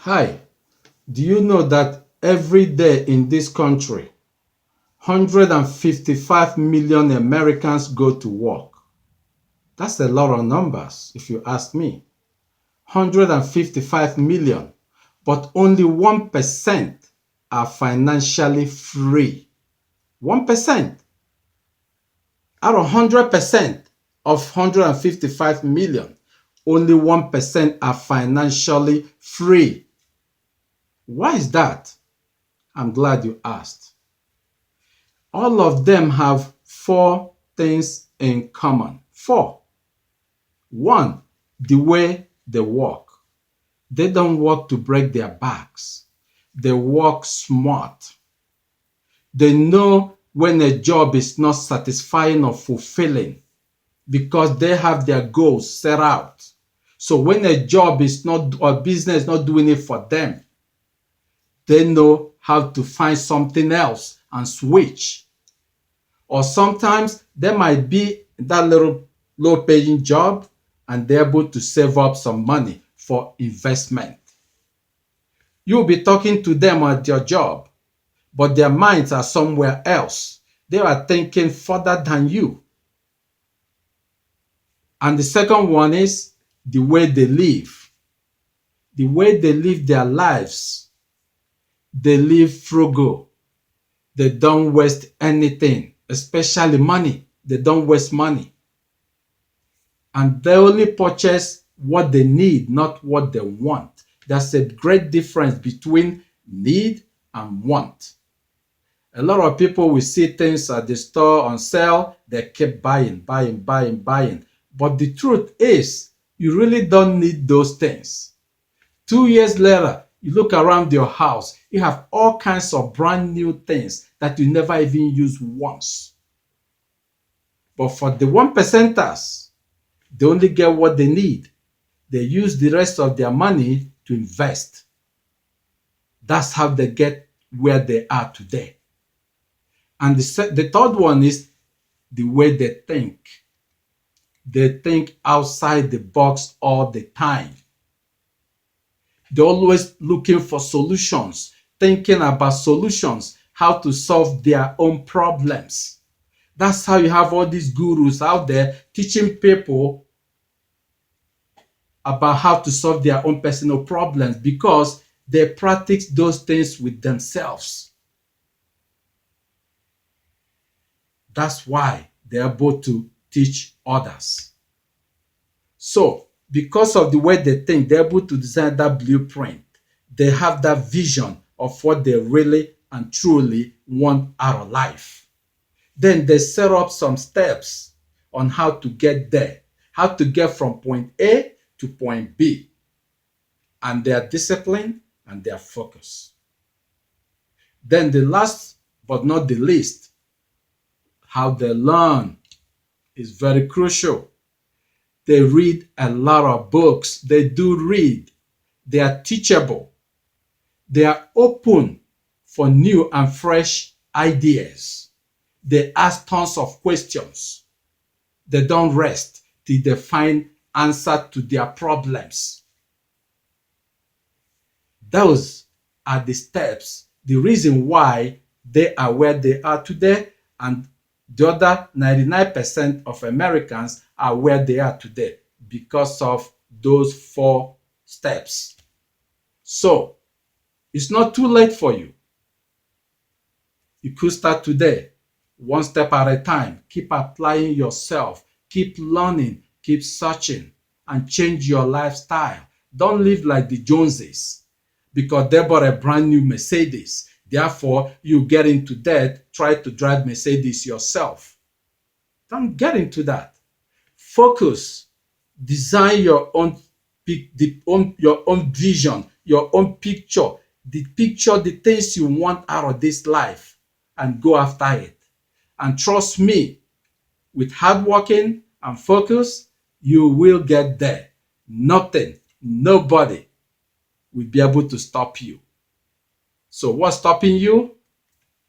Hi, do you know that every day in this country, 155 million Americans go to work? That's a lot of numbers, if you ask me. 155 million, but only 1% are financially free. 1% out of 100% of 155 million, only 1% are financially free. Why is that? I'm glad you asked. All of them have four things in common. Four. One, the way they work. They don't work to break their backs. They work smart. They know when a job is not satisfying or fulfilling because they have their goals set out. So when a job is not or business is not doing it for them, they know how to find something else and switch. Or sometimes they might be in that little low-paying job and they're able to save up some money for investment. You'll be talking to them at your job, but their minds are somewhere else. They are thinking further than you. And the second one is the way they live. The way they live their lives. They live frugal. They don't waste anything, especially money. They don't waste money. And they only purchase what they need, not what they want. There's a great difference between need and want. A lot of people will see things at the store on sale, they keep buying, buying, buying, buying. But the truth is, you really don't need those things. 2 years later, you look around your house, you have all kinds of brand new things that you never even used once. But for the 1%ers, they only get what they need. They use the rest of their money to invest. That's how they get where they are today. And the third one is the way they think. They think outside the box all the time. They're always looking for solutions, thinking about solutions, how to solve their own problems. That's how you have all these gurus out there teaching people about how to solve their own personal problems because they practice those things with themselves. That's why they're able to teach others. So, because of the way they think, they're able to design that blueprint. They have that vision of what they really and truly want out of life. Then they set up some steps on how to get there, how to get from point A to point B. And they are disciplined and they are focused. Then the last but not the least, how they learn is very crucial. They read a lot of books. They do read. They are teachable. They are open for new and fresh ideas. They ask tons of questions. They don't rest till they find answer to their problems. Those are the steps, the reason why they are where they are today, and the other 99% of Americans are where they are today because of those four steps. So, it's not too late for you. You could start today, one step at a time. Keep applying yourself, keep learning, keep searching, and change your lifestyle. Don't live like the Joneses because they bought a brand new Mercedes. Therefore, you get into debt, try to drive Mercedes yourself. Don't get into that. Focus. Design your own your own vision, your own picture, the things you want out of this life, and go after it. And trust me, with hard working and focus, you will get there. Nothing, nobody will be able to stop you. So what's stopping you?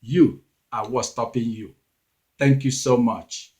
You are what's stopping you. Thank you so much.